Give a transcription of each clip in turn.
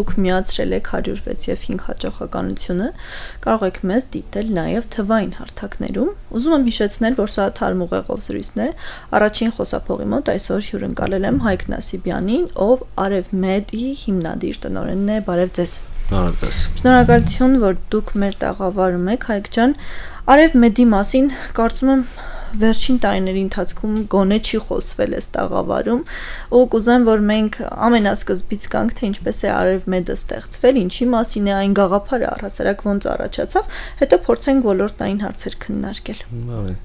դուք միացրել եք 106 եւ 5 հաճախականությունը, կարող եք մեզ դիտել նաեւ թվային հարթակներում։ Ուզում եմ հիշեցնել, որ սա թարմուղեղով զրույցն է։ Առաջին խոսափողի մոտ այսօր հյուրընկալել եմ Հայկ Նասիբյանին, ով Արևմեդի հիմնադիր տնօրենն է։ Բարև ձեզ։ Բարև ձեզ։ Շնորհակալություն, որ դուք մեր տաղավարում եք, Հայկ ջան։ Արևմեդի մասին կարծում եմ վերջին տարիների ընթացքում գոնե չի խոսվել այս տաղավարում, ու կուզեմ, որ մենք ամենասկզբից գանք, թե ինչպես է Արևմեդը ստեղծվել, ինչի մասին է այն գաղափարը առհասարակ ոնց առաջացավ, հետո փորձենք ոլորտային հարցեր քննարկել։ Բարի։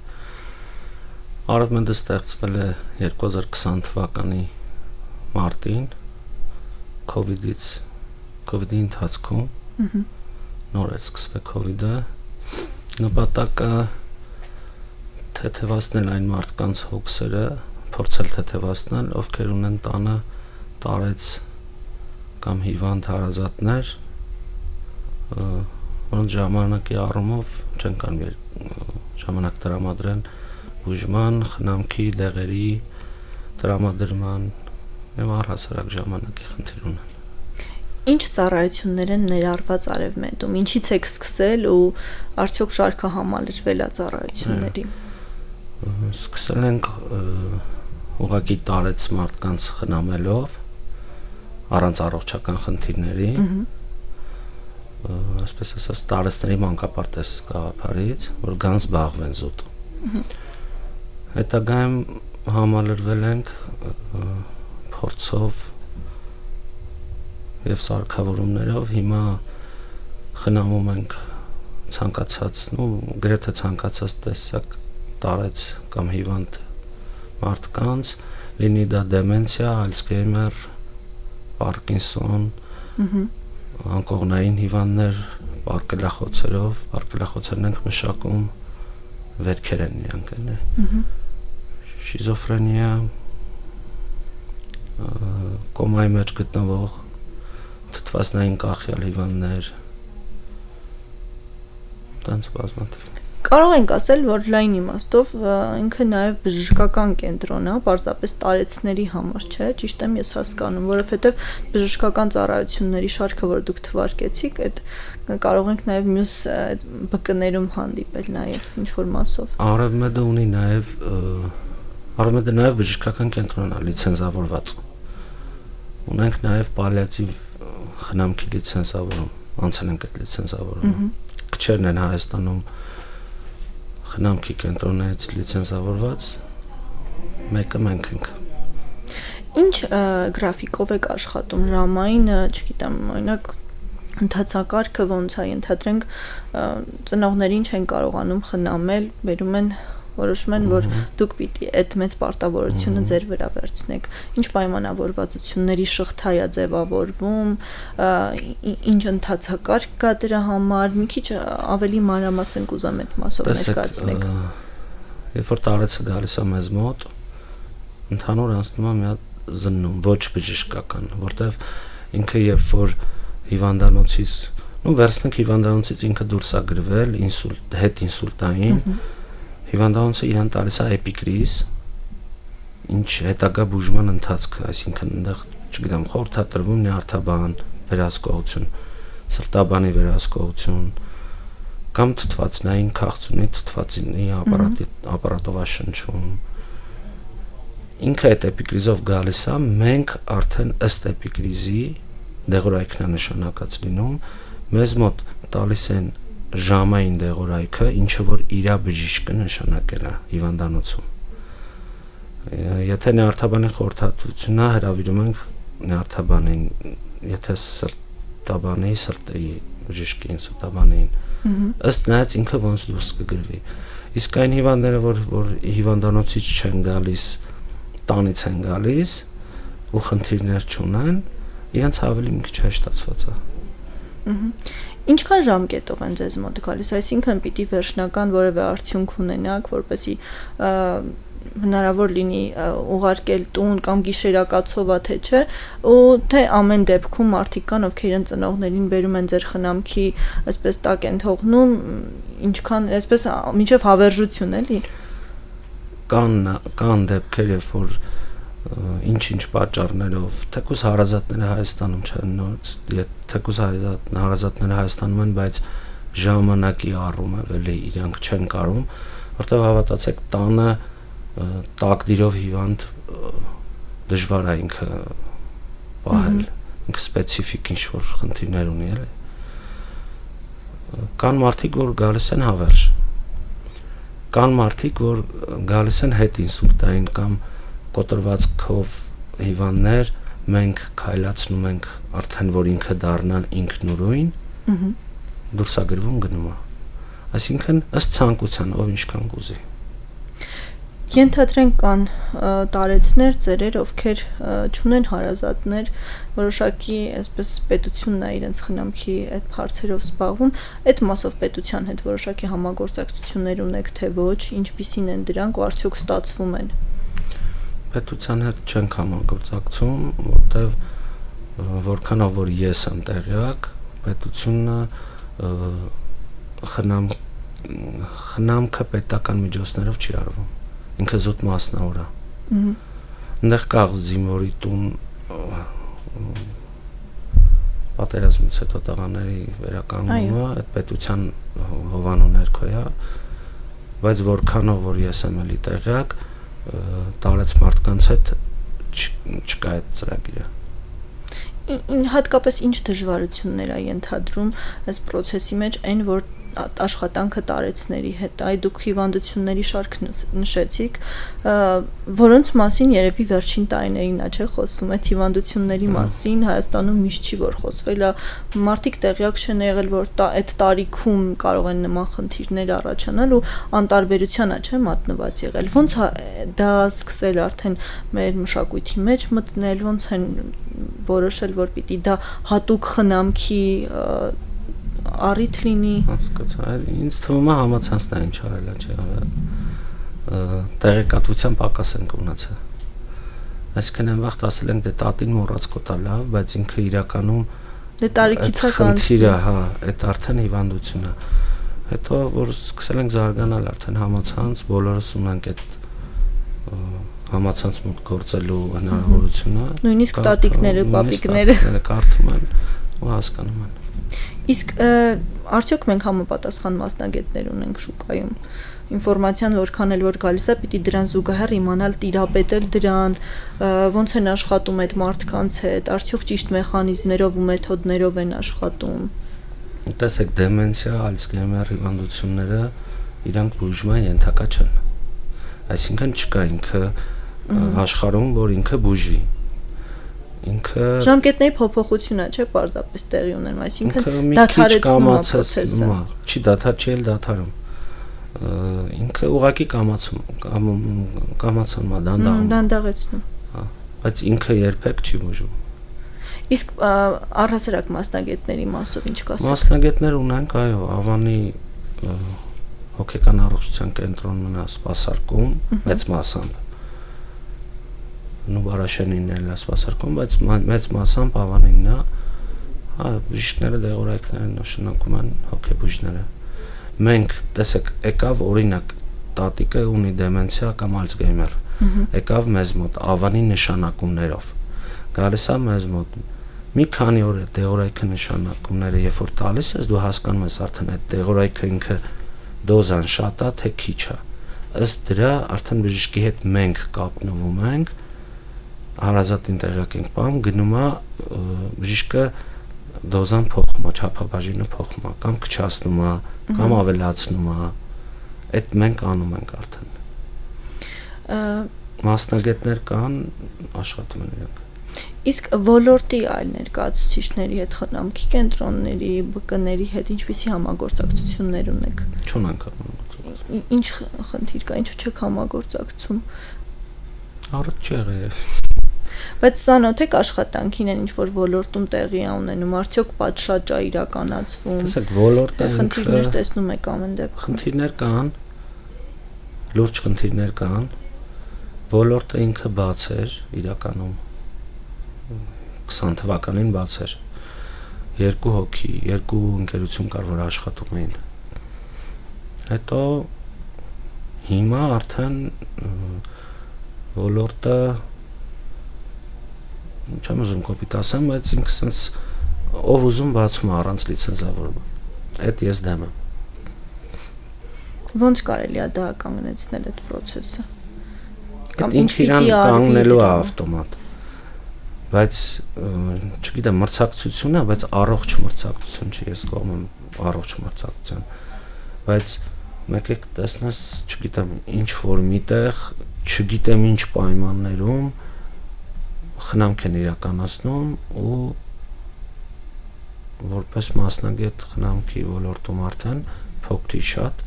Արևմեդը ստեղծվել է 2020 թվականի մարտին, COVID-ի ընթացքում, նոր է սկսվել COVID-ը, նպատակը թեթևացնել այն մարդկանց հոգսերը, փորձել թեթևացնել, ովքեր ունեն տանը տարեց կամ հիվանդ հարազատներ, որոնց ժամանակի առումով չեն կարող ժամանակ տրամադրեն բուժման, խնամքի, դեղերի տրամադրման եւ առհասարակ ժամանակի խնդիր ունեն։ Ինչ ծառայություններ են ներառված Արևմեդում, ինչից եք սկսել ու արդյոք շարքը համալրվել է ծառայությունների։ Սկսել ենք ուղղակի տարեց մարդկանց խնամելով առանց առողջական խնդիրների, այսպես ասած տարեցների մանկապարտեզ գաղափարից, որ գան զբաղվեն զուտ։ Հետագայում համալրվել ենք փորձով եւ սարքավորումներով, հիմա խնամում ենք ցանկացած, գրեթե ցանկացած տեսակ տարեց կամ հիվանդ մարդկանց, լինի դա դեմենցիա, Ալցգեյմեր, Պարկինսոն, անկողնային հիվանդներ, պարկելախոցերն ենք մշակում, վերքեր են իրանք, շիզոֆրենիա, կոմայի մեջ գտնվող թթվածնային կախյալ հիվանդներ, տենց բազմաթիվ։ Կարող ենք ասել, որ լայն իմաստով ինքը նաև բժշկական կենտրոն է, պարզապես տարեցների համար չէ, ճիշտ եմ ես հասկանում, որովհետև բժշկական ծառայությունների շարքը, որ դուք թվարկեցիք, այդ կարող ենք նաև մյուս բկներում հանդիպել նաև ինչ-որ մասով։ Արևմեդը նաև բժշկական կենտրոն է, լիցենզավորված։ Ունենք նաև պալիատիվ խնամքի լիցենզավորում, անցել ենք այդ լիցենզավորումը։ Քչերն են Հայաստանում խնամքի կենտրոններից լիցենզավորված, մեկը մենք ենք։ Ինչ գրաֆիկով եք աշխատում, ժամային, չգիտեմ, օրինակ ընթացակարգը ոնց է, ենթադրենք ծնողներին չեն կարողանում խնամել, բերում են որոշում են, որ դուք պիտի այդ մեծ պարտավորությունը ձեր վրա վերցնեք։ Ինչ պայմանավորվածությունների շղթա է ձևավորվում, ինչ ընթացակարգ կա դրա համար, մի քիչ ավելի մանրամասն կուզեմ այդ մասով ներկայացնեք։ Երբ որ տարեցը գալիս է մեզ մոտ, ընդհանուր անցնում է մի հատ զննում, ոչ բժշկական, որտեվ ինքը երբ որ հիվանդանոցից, վերցնենք հիվանդանոցից ինքը դուրս է գրվել, հետ ինսուլտային, հիվանդանոցը իրան տալիս է էպիկրիզ, ինչ հետագա բուժման ընթացքը, այսինքն այնտեղ, չգիտեմ, խորհրդատրվում նյարդաբան, վերահսկողություն, սրտաբանի վերահսկողություն, կամ թթվածնային քաղցունի, թթվածինի ապարատովաշնչում։ Ինքը այդ էպիկրիզով գալիս է, մենք արդեն ըստ էպիկրիզի դեղորայքն է նշանակած լինում, մեզ մոտ տալիս են ժամային դեղորայքը, ինչը որ իրա բժիշկը նշանակել է հիվանդանոցում։ Եթե նյարդաբանի խորհրդատվությունն է, հրավիրում ենք նյարդաբանին, եթե սրտաբանի, սրտի բժիշկին, սրտաբանին, ըստ նայած ինքը ոնց դուրս կգրվի։ Իսկ այն հիվանդները, որ հիվանդանոցից չեն գալիս, տանից են գալիս ու խնդիրներ չունեն, իրենց ավելի մի քիչ հեշտացված է։ Ինչքան ժամկետով են ձեզ մոտ գալիս, այսինքն պիտի վերջնական որևէ արդյունք ունենաք, որպեսզի հնարավոր լինի ուղարկել տուն կամ գիշերակացով թե չէ, ու թե ամեն դեպքում մարդիկ կան, ովքեր իրենց ծնողներին բերում են ձեր խնամքի, այսպես տակ են թողնում, ինչքան, այսպես մինչև հավերժություն էլի։ Կան դեպքեր, երբ որ ինչ-ինչ պատճառներով, թեկուզ հարազատները Հայաստանում չեն, թեկուզ հարազատները Հայաստանում են, բայց ժամանակի առումով էլի իրանք չեն կարող, որտեղ հավատացեք տանը տակդիրով հիվանդ դժվար է ինքը պահել, ինքը սպეციფիկ ինչ-որ խնդիրներ ունի էլի։ Կան մարդիկ, որ գալիս են հավերժ, կան մարդիկ, որ գալիս են հետ ինսուլտային կամ կոտրվածքով հիվանդներ, մենք քայլացնում ենք արդեն, որ ինքը դառնա ինքնուրույն, դուրսագրվում գնում է, այսինքն ըստ ցանկության ով ինչքան կուզի։ Ենթադրենք կան տարեցներ, ծերեր, ովքեր չունեն հարազատներ, որոշակի այսպես պետությունն է իրենց խնամքի այդ հարցերով զբաղվում, այդ մասով պետության հետ որոշակի համագործակցություններ ունեք, թե ոչ, ինչպիսին են դրանք ու արդյոք ստացվում են։ Պետության հետ չենք համագործակցում, որտեվ որքանով որ ես եմ տեղյակ, պետությունը խնամքը պետական միջոցներով չի արվում, ինքը զուտ մասնավոր է։ Այնտեղ կա զինվորի տուն, պատերազմից հետո տղաների վերականգնումը, այդ պետության հովանու ներքո է, բայց որքանով որ ես եմ էլի տեղյակ, տարեց մարդկանց հետ չկա այդ ծրագիրը։ Հատկապես ինչ դժվարություններ է ենթադրում այս process-ի մեջ, այն որ աշխատանքը տարեցների հետ, այ դուք հիվանդությունների շարք նշեցիք, որոնց մասին երևի վերջին տարիներին է չէ խոսվում, այդ հիվանդությունների մասին Հայաստանում միշտ չի որ խոսվել, մարդիկ տեղյակ չեն եղել, որ այդ տարիքում կարող են նման խնդիրներ առաջանալ ու անտարբերության է չէ մատնված եղել։ Ոնց դա սկսել արդեն մեր մշակույթի մեջ մտնել, ոնց են որոշել, որ պիտի դա հատուկ խնամքի առիթ լինի։ Հասկացա, ինձ թվում է համացանցն է ինչ արել է, չի արել։ Տեղեկատվության պակաս ենք ունեցել։ Այսինքն այն վաղ ասել ենք դե տատին մոռաց կոտա լավ, բայց ինքը իրականում դե տարիքից է կանցնի, հա, այդ արդեն հիվանդություն է։ Հետո որ սկսել ենք զարգանալ արդեն համացանց, բոլորս ունենք այդ համացանց մոտ գործելու հնարավորությունը։ Նույնիսկ տատիկները, պապիկները կարդում են ու հասկանում են։ Իսկ արդյոք մենք համապատասխան մասնագետներ ունենք շուկայում, ինֆորմացիան որքան էլ որ գալիս է, պիտի դրան զուգահեռ իմանալ տիրապետել դրան, ոնց են աշխատում այդ մարդկանց հետ, արդյոք ճիշտ մեխանիզմներով ու մեթոդներով են աշխատում։ Տեսեք, դեմենցիա, Ալցհեյմեր հիվանդությունները իրանք բուժման ենթակա չեն։ Այսինքն չկա ինքը աշխարհում, որ ինքը բուժվի։ Ինքը ժամկետների փոփոխությունը չէ, պարզապես տեղի ունենում, այսինքն դադարեցնում է process-ը։ Չի դադար, չի էլ դադարում։ Ինքը ուղղակի կամացում է, դանդաղեցնում։ Հա, բայց ինքը երբեք չի բուժում։ Իսկ առհասարակ մասնագետների մասով ինչ կասեք։ Մասնագետներ ունենք, այո, Ավանի հոգեկան առողջության կենտրոնն է սպասարկում, մեծ մասամբ։ Նուբարաշենին էլ է սպասարկում, բայց մեծ մասամբ Ավանինն է, հա, բժիշկները դեղորայքներ նշանակում են հոգեբուժները։ Մենք, տեսեք, եկավ օրինակ տատիկը ունի դեմենցիա կամ Ալցհեյմեր, եկավ մեզ մոտ Ավանի նշանակումներով, գալիս է մեզ մոտ, մի քանի օր է դեղորայքը նշանակումները, երբ որ տալիս ես, դու հասկանում ես արդեն այդ դեղորայքը ինքը դոզան շատ է, թե քիչ է, ըստ դրա արդեն բժիշկի հետ մենք կապնվում ենք, հարազատին տեղյակ ենք պահում, գնում է բժիշկը դոզան փոխում է, չափաբաժինը փոխում է, կամ քչացնում է, կամ ավելացնում է, այդ մենք անում ենք արդեն։ Մասնագետներ կան, աշխատում են իրենք։ Իսկ ոլորտի այլ ներկայացուցիչների հետ, խնամքի կենտրոնների, ԲԿ-ների հետ ինչպիսի համագործակցություններ ունեք։ Չունենք համագործակցություն։ Ինչ խնդիր կա, ինչու չեք համագործակցում։ Առդ չի եղել։ Բայց ծանոթ եք աշխատանքին են ինչ որ ոլորտում տեղի է ունենում, արդյոք պատշաճ է իրականացվում։ Տեսեք, ոլորտը խնդիրներ տեսնում եք ամեն դեպքում։ Խնդիրներ կան, լուրջ խնդիրներ կան, ոլորտը ինքը բաց էր իրականում 20 թվականին բաց էր, երկու հոգի, երկու ընկերություն կար, որ աշխատում էին, հետո հիմա արդեն ոլորտը չեմ ուզում կոպիտ ասեմ, բայց ինքը sense ով ուզում բացում առանց լիցենզավորման։ Այդ ես դեմ եմ։ Ոնց կարելի է դա կանգնեցնել այդ process-ը։ Կամ ինչ իրան կանգնելու է ավտոմատ։ Բայց չգիտեմ, մրցակցություն է, բայց առողջ մրցակցություն չի, ես կողմ եմ առողջ մրցակցության։ Բայց մեկեք տեսնես, չգիտեմ, ինչ որ միտեղ, չգիտեմ ինչ պայմաններում խնամք են իրականացնում ու որպես մասնագետ խնամքի ոլորտում արդեն փոքրի շատ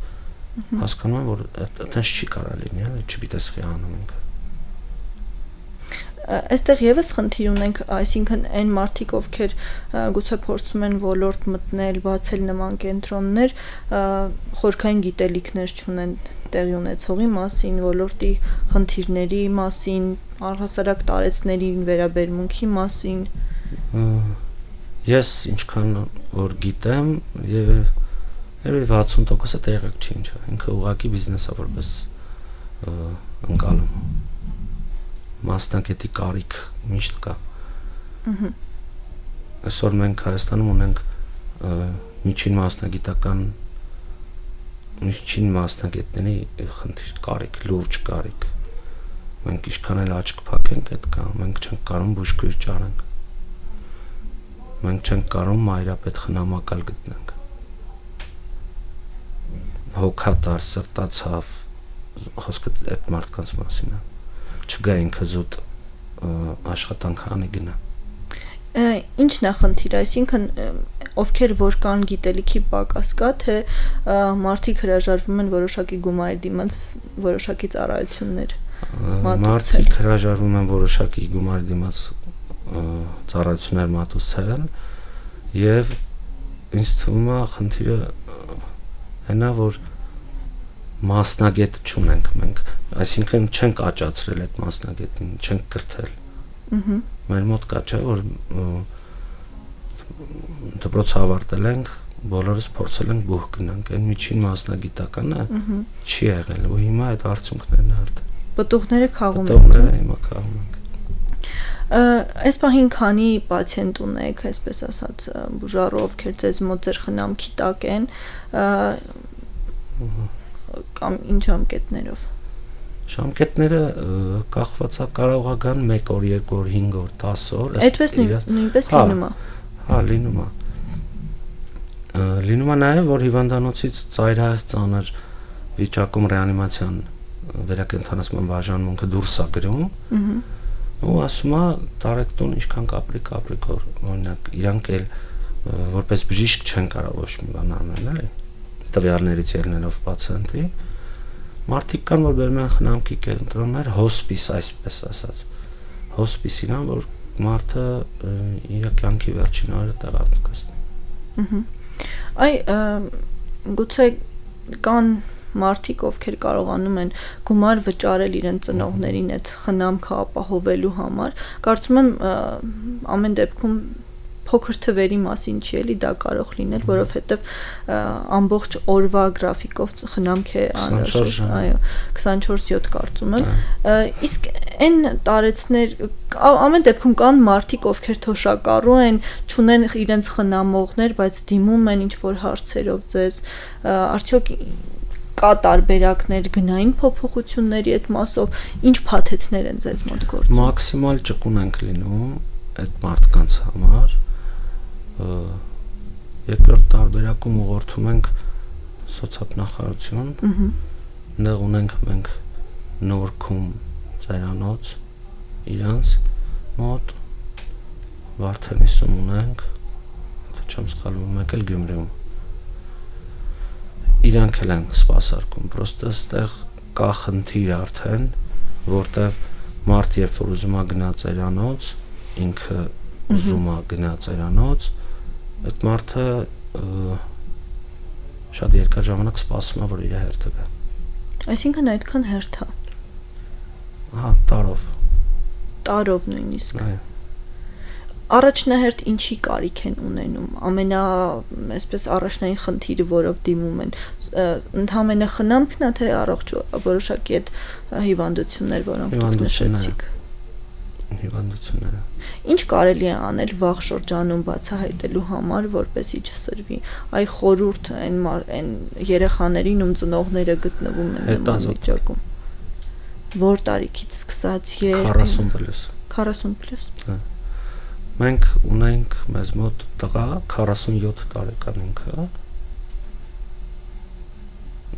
հասկանում եմ, որ այդպես չի կարա լինի, էլի չգիտես խի անում ենք։ Այստեղ եւս խնդիր ունենք, այսինքն այն մարդիկ, ովքեր գուցե փորձում են ոլորտ մտնել, բացել նման կենտրոններ, խորքային գիտելիքներ չունեն տեղի ունեցողի մասին, ոլորտի խնդիրների մասին, առհասարակ տարեցների վերաբերմունքի մասին։ Ես ինչքան որ գիտեմ, երևի 60%-ը տեղյակ չի ինչ է, ինքը ուղղակի բիզնեսը որպես ընկալում։ Մասնագետի կարիք միշտ կա։ Այսօր մենք Հայաստանում ունենք միջին մասնագետների խնդիր կարիք, լուրջ կարիք։ Մենք ինչքան էլ աչք փակենք այդ կա, մենք չենք կարող բուժքույր ճարենք։ Մենք չենք կարող մայրապետ խնամակալ գտնենք։ Հոգատար, սրտացավ, խոսքը այդ մարդկանց մասին է։ Չգա ինքը զուտ աշխատանք անի գնա։ Ինչն է խնդիրը, այսինքն ովքեր որ կան գիտելիքի պակաս կա, թե մարդիկ հրաժարվում են որոշակի գումարի դիմաց որոշակի ծառայություններ մատուցել։ Մարդիկ հրաժարվում են որոշակի գումարի դիմաց ծառայություններ մատուցել եւ ինձ թվում է խնդիրը այնա որ մասնագետ չունենք մենք, այսինքն չենք աճացրել այդ մասնագետին, չենք կրթել։ Մեր մոտ կա չէ որ դպրոց ավարտել ենք, բոլորս փորձել ենք բուհ գնանք, այն միջին մասնագիտականը չի եղել ու հիմա այդ արդյունքներն է արդեն։ Պտուղները քաղում են։ Պտուղները հիմա քաղում ենք։ Այս պահին քանի պացիենտ ունեք, այսպես ասած, բուժարու, ովքեր ձեզ մոտ ձեր խնամքի տակ են, կամ ինչ ժամկետներով։ Ժամկետները կախված է կարող է գան 1 օր, 2 օր, 5 օր, 10 օր, այդպես նույնպես լինում է։ Հա, լինում է։ Լինում է նաև որ հիվանդանոցից ծայրահեղ ծանր վիճակում ռեանիմացիան վերակենդանացման բաժանմունքը դուրս է գրում։ Ու ասում է տարեկտուն ինչքան կապրի, օրինակ իրանք էլ որպես բժիշկ չեն կարող ոչ մի բան անել, էլի։ Տվյալներից ելնելով պացիենտի մարդիկ կան որ բերում են խնամքի կենտրոններ հոսպիս այսպես ասած հոսպիսին որ մարդը իր կյանքի վերջին օրերը տեղարկվի։ Այ գուցե կան մարդիկ ովքեր կարողանում են գումար վճարել իրենց ծնողներին այդ խնամքը ապահովելու համար, կարծում եմ ամեն դեպքում փոքր թվերի մասին չի էլի դա կարող լինել, որովհետև ամբողջ օրվա գրաֆիկով խնամք է անհրաժեշտ, այո, 24/7 կարծում եմ։ Իսկ այն տարեցներ ամեն դեպքում կան մարդիկ, ովքեր թոշակառու են, չունեն իրենց խնամողներ, բայց դիմում են ինչ որ հարցերով ձեզ, արդյոք կա տարբերակներ գնային փոփոխությունների այդ մասով, ինչ փաթեթներ են ձեզ մոտ գործում։ Մաքսիմալ ճկուն ենք լինում այդ մարդկանց համար։ Երկրորդ տարբերակում ուղղորդում ենք սոցիալնախարարություն։ Այնտեղ ունենք մենք Նորքում ծերանոց իրանց մոտ Վարդենիսում ունենք, եթե չեմ սխալվում, մեկ էլ Գյումրիում։ Իրանք էլ են սպասարկում, պրոստը այստեղ կա խնդիր արդեն, որտեվ մարդ երբ որ ուզում է գնա ծերանոց, ինքը ուզում է գնա ծերանոց, այդ մարդը շատ երկար ժամանակ սպասում է որ իր հերթը գա։ Այսինքն այդքան հերթ է։ Հա, տարով նույնիսկ։ Այո։ Առաջնահերթ ինչի կարիք են ունենում, այսպես առաջնային խնդիրը, որով դիմում են, ընդհանրապես խնամքն է, թե առողջ որոշակի այդ հիվանդություններ, որոնք դուք նշեցիք։ հիվանդությունները։ Ինչ կարելի է անել վաղ շրջանում բացահայտելու համար, որպեսզի չսրվի։ Այ խորհուրդ այն երեխաներին, ում ծնողները գտնվում են նման վիճակում։ Որ տարիքից սկսած 40+։ 40+։ Հա։ Մենք ունենք մեզ մոտ տղա 47 տարեկան ինքը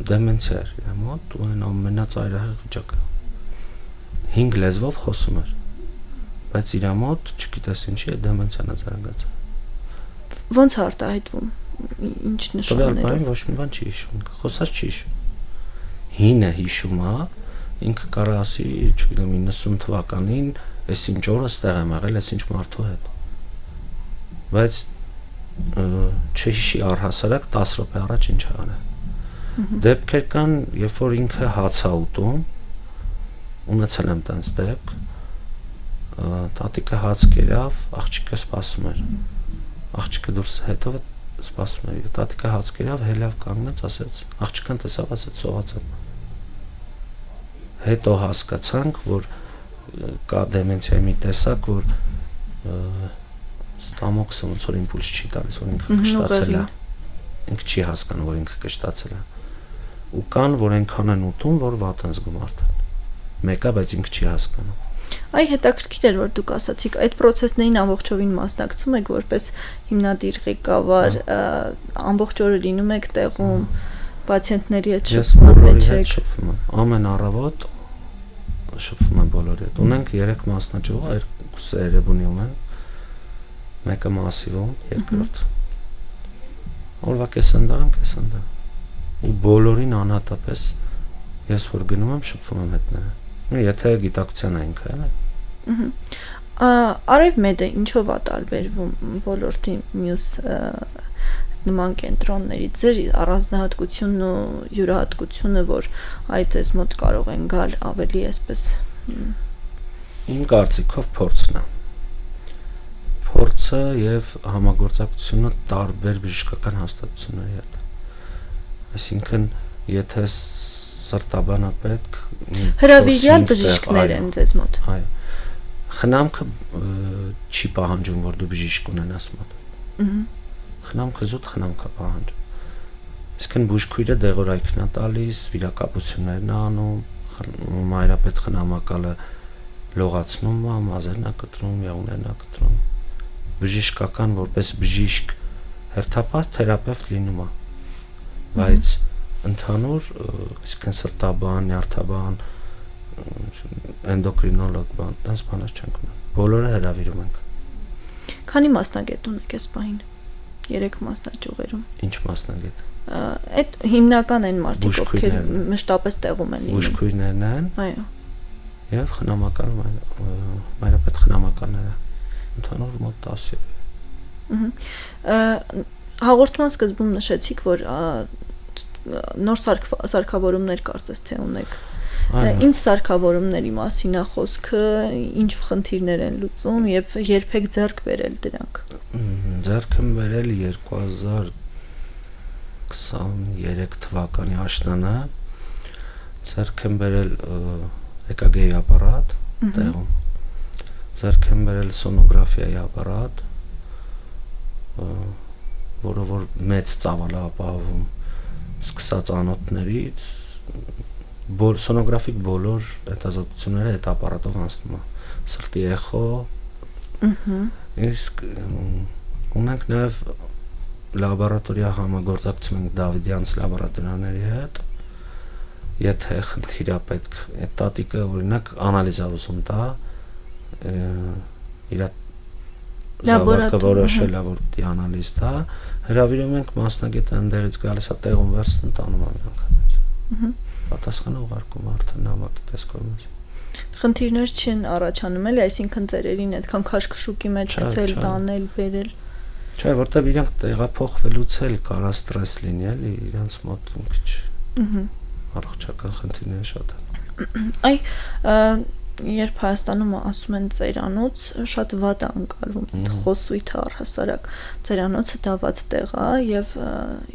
դեմենցիա էր իր մոտ ու այն ամենածայրահեղ վիճակը 5 լեզվով խոսում էր բայց իր մոտ չգիտես ինչի է դեմենցիան զարգացել ոնց արտահայտվում ինչ նշաններով ոչ մի բան չի հիշում խոսած չի հիշում հինը հիշում է ինքը կարա ասի չգիտեմ 90 թվականին այս ինչ օրը ստեղ եմ եղել այս ինչ մարդու հետ բայց չհիշի առհասարակ 10 րոպե առաջ ինչ ա արել դեպքեր կան երբ որ ինքը հաց ա ուտում ունեցել եմ տենց դեպք տատիկը հաց կերավ աղջիկը սպասում էր աղջիկը դուրս հետո սպասում էր տատիկը հաց կերավ հելավ կանգնեց ասեց աղջիկան տեսավ ասեց սողաց եմ հետո հասկացանք որ կա դեմենցիայի մի տեսակ որ ստամոքսը ոնց որ իմպուլս չի տալիս որ ինքը կշտացել է ինքը չի հասկանում որ ինքը կշտացել է ու կան որ այնքան են ուտում որ վատ են զգում արդեն մեկը բայց ինքը չի հասկանում այ հետաքրքիր էր որ դուք ասացիք այդ process-ներին ամբողջովին մասնակցում եք որպես հիմնադիր ղեկավար ամբողջ օրը լինում եք տեղում պացիենտների հետ շփվում եք ամեն առավոտ շփվում են բոլորի հետ ունենք 3 մասնաճյուղ երկուսը Երևանում են մեկը Մասիվում երկրորդ օրվա կեսնդա ու բոլորին անհատապես ես որ գնում եմ շփվում եմ հետները եթե գիտակցության այնքը էլի Արևմեդը ինչով է տարբերվում ոլորտի մյուս նման կենտրոններից ձեր առանձնահատկությունն ու յուրահատկությունը որ այդ էս մոտ կարող են գալ ավելի այսպես իմ կարծիքով փորձը եւ համագործակցությունը տարբեր բժշկական հաստատությունների հետ այսինքն եթե սրտաբանը պետք հրավիրյալ բժիշկներ են ձեզ մոտ այո խնամքը չի պահանջում որ դու բժիշկ ունենաս մոտ խնամքը զուտ խնամքա պահանջում իսկն բուժքույրը դեղորայքն է տալիս վիրակապություններն է անում մայրապետ խնամակալը լողացնում է մազերն է կտրում եղունգներն է կտրում բժշկական որպես բժիշկ հերթապահ թերապևտ լինում է բայց ընդհանուր իսկն սրտաբան, նյարդաբան, էնդոկրինոլոգ բան, դες բաներ չենք ունում։ Բոլորը հրավիրում ենք։ Քանի մասնագետ ունեք այս պահին։ 3 մասնաճյուղերում։ Ինչ մասնագետ։ Այդ հիմնական են մարդիկ, ովքեր մշտապես տեղում են լինում։ Բուժքույրներն են։ Այո։ Եվ խնամակալ մայրապետ խնամակալները։ Ընդհանուր մոտ 10։ Հաղորդման սկզբում նշեցիք, որ նոր սարքավորումներ կարծես թե ունեք։ Ինչ սարքավորումների մասին է խոսքը, ինչ խնդիրներ են լուծում եւ երբեք ձեռք բերել դրանք։ Ձեռք եմ բերել 2023 թվականի աշնանը։ Ձեռք եմ բերել EKG-ի ապարատ տեղում։ Ձեռք եմ բերել սոնոգրաֆիայի ապարատ, որը որ մեծ ծավալ է ապահովում սկսած անոթներից սոնոգրաֆիկ բոլոր հետազոտությունները այդ ապարատով անցնում է սրտի էխո իսկ ունենք նաև լաբորատորիա համագործակցում ենք Դավիդյանց լաբորատորիաների հետ եթե խնդիր է պետք այդ տատիկը օրինակ անալիզ է ուզում տա իր զավակը որոշել է որ դի անալիզ տա հրավիրում ենք մասնագետը ընդեղից գալիս է տեղում վերցնում տանում անքանից պատասխանը ուղարկում արդեն նամակի տեսքով խնդիրներ չեն առաջանում էլի այսինքն ծերերին այդքան քաշքշուկի մեջ գցել տանել բերել չէ որտեվ իրանք տեղափոխվելուց էլ կարա ստրես լինի էլի իրանց մոտ մի քիչ առողջական խնդիրներ շատ են այ երբ Հայաստանում ասում են ծերանոց շատ վատ է անկալվում խոսույթը առհասարակ ծերանոցը դա վատ տեղ է եւ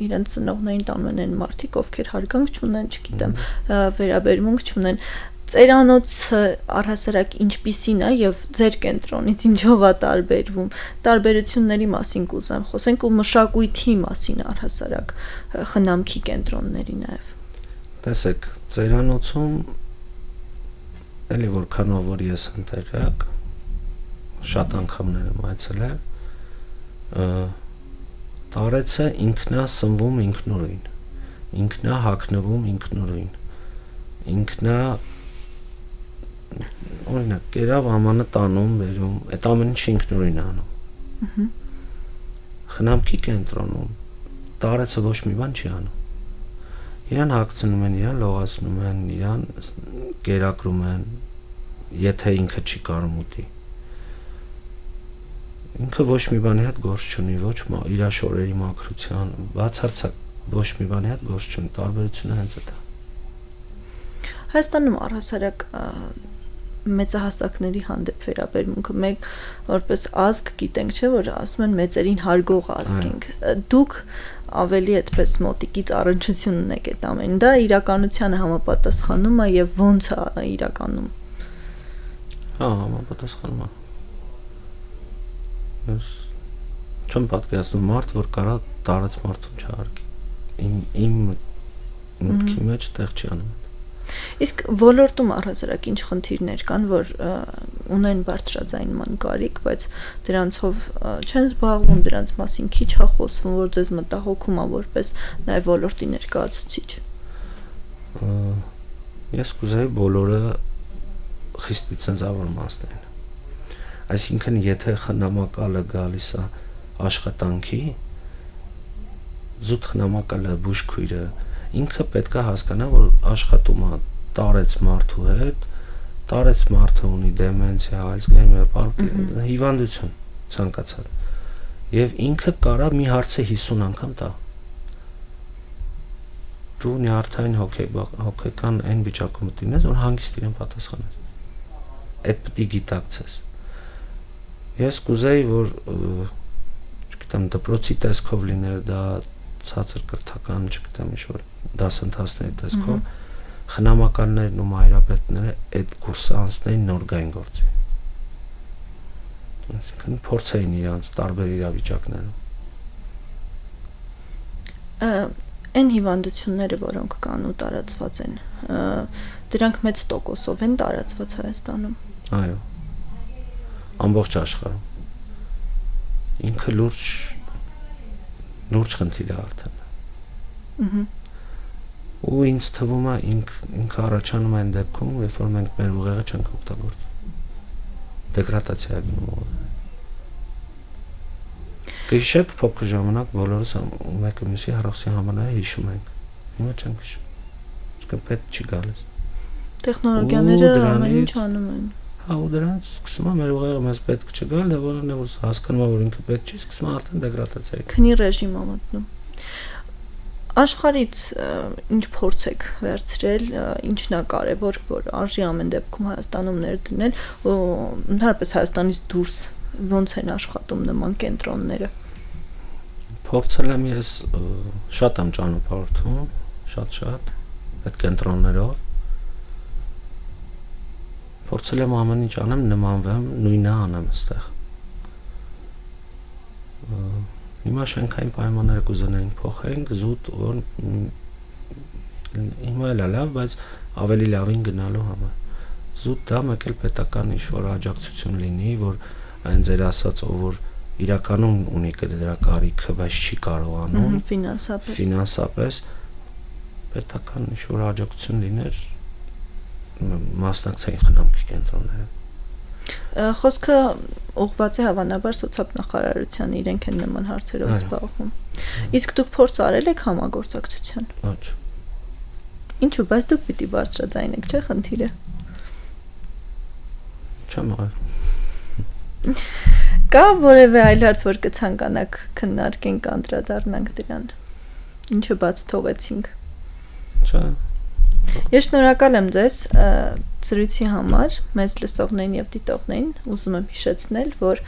իրենց ծնողներին տանում են մարդիկ ովքեր հարգանք չունեն չգիտեմ վերաբերմունք չունեն Ծերանոցը առհասարակ ինչպիսին է եւ ձեր կենտրոնից ինչով է տարբերվում։ Տարբերությունների մասին կուզեմ խոսենք ու մշակույթի մասին առհասարակ խնամքի կենտրոնների նաեւ։ Տեսեք, ծերանոցում էլի որքանով որ ես ընտեղյակ շատ անգամներ եմ այցելել, տարեցը ինքնա սնվում ինքնուրույն, ինքնա հագնվում ինքնուրույն, ինքնա օրինակ կերավ ամանը տանում, բերում, այդ ամեն ինչ ինքնուրույն անում։ Խնամքի կենտրոնում տարեցը ոչ մի բան չի անում։ Իրան հագցնում են, իրան լողացնում են, իրան կերակրում են, եթե ինքը չի կարում ուտի։ Ինքը ոչ մի բանի հետ գործ չունի, ոչ իր շորերի մաքրության, բացարձակ ոչ մի բանի հետ գործ չունի, տարբերությունը հենց դա։ Հայաստանում առհասարակ մեծահասակների հանդեպ վերաբերմունքը մենք որպես ազգ գիտենք, չէ՞ որ ասում են մեծերին հարգող ազգ ենք։ Դուք ավելի այդպես մոտիկից առնչություն ունեք այդ ամեն։ Դա իրականությանը համապատասխանում է եւ ո՞նց է իրականում։ Հա, համապատասխանում է։ Ես չեմ պատկերացնում մարդ, որ կարա տարած մարդուն չհարգի։ Իմ մտքի մեջ տեղ չի անում։ Իսկ ոլորտում առհասարակ ինչ խնդիրներ կան, որ ունեն բարձրաձայնման կարիք, բայց դրանցով չեն զբաղվում, դրանց մասին քիչ է խոսվում, որ ձեզ մտահոգում է որպես նաև ոլորտի ներկայացուցիչ։ Ես կուզեի բոլորը խիստ ցնցավոր մասնեն։ Այսինքն, եթե խնամակալը գալիս է աշխատանքի, զուտ խնամակալը բուժքույրը ինքը պետք է հասկանա, որ աշխատում է տարեց մարդու հետ, տարեց մարդը ունի դեմենցիա, ալցհեյմեր, հիվանդություն ցանկացած, եւ ինքը կարա մի հարցը 50 անգամ տա։ Դու նյարդային հոգեկան այն վիճակում դինես, որ հանգիստ իրեն պատասխանես։ Այդ պետք է գիտակցես։ Ես կուզեի, որ չգիտեմ, դպրոցի տեսքով լիներ դա ցածր կրթական, չգիտեմ, ինչ-որ դասընթացների տեսքով խնամակալներն ու մայրապետները այդ կուրսը անցնեին նոր գային գործի։ Այսինքն փորձեին իրանց տարբեր իրավիճակներում։ Այն հիվանդությունները, որոնք կան ու տարածված են, դրանք մեծ տոկոսով են տարածված Հայաստանում։ Այո։ Ամբողջ աշխարհում։ Ինքը լուրջ խնդիր է արդեն։ Ու ինձ թվում է ինքը առաջանում է այն դեպքում, երբ որ մենք մեր ուղեղը չենք օգտագործում։ Դեգրադացիա է գնում։ Գիշեր փոքր ժամանակ բոլորս մեկը մյուսի հեռախոսի համարները հիշում ենք։ Հիմա չենք հիշում։ Իսկ պետք չի գալիս։ Տեխնոլոգիաները ամեն ինչ անում են։ Հա, ու դրանց սկսում է մեր ուղեղը մեզ պետք չգալ, դա որն է որ հասկանում է, որ ինքը պետք չի, սկսում է արդեն դեգրադացիա։ Քնի ռեժիմ է մտնում։ Աշխարհից ինչ փորձ եք վերցրել, ինչն է կարևոր, որ արժի ամեն դեպքում Հայաստանում ներդնել, ու ընդհանրապես Հայաստանից դուրս ոնց են աշխատում նման կենտրոնները։ Փորձել եմ ես շատ եմ ճանապարհորդում, շատ այդ կենտրոններով։ Փորձել եմ ամեն ինչ անեմ, նմանվեմ, նույնը անեմ այստեղ։ Հիմա շենքային պայմանները կուզենայինք փոխենք, զուտ որ հիմա էլ է լավ, բայց ավելի լավին գնալու համար։ Զուտ դա մեկ էլ պետական ինչ-որ աջակցություն լինի, որ այն ձեր ասած ով որ իրականում ունի դրա կարիքը, բայց չի կարողանում ֆինանսապես պետական ինչ-որ աջակցություն լիներ մասնակցային խնամքի կենտրոնները։ Խոսքը ուղղված է հավանաբար սոցիալնախարարության, իրենք են նման հարցերով զբաղվում։ Իսկ դուք փորձ արել եք համագործակցության։ Ոչ։ Ինչու՞, բայց դուք պիտի բարձրաձայնեք, չէ՞ խնդիրը։ Չեմ արել։ Կա որևէ այլ հարց, որ կցանկանաք քննարկենք, անդրադառնանք դրան։ Ինչը բաց թողեցինք։ Չէ։ Ես շնորհակալ եմ ձեզ զրույցի համար, մեզ լսողներին եւ դիտողներին, ուզում եմ հիշեցնել, որ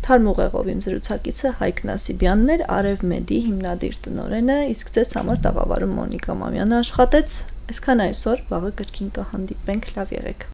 Թարմ ուղեղով իմ զրուցակիցը Հայկ Նասիբյանն էր, Արև Մեդի հիմնադիր տնօրենը, իսկ ձեզ համար տաղավարում Մոնիկա Մամյանը աշխատեց։ Այսքան այսօր, վաղը կրկին կհանդիպենք, լավ եղեք։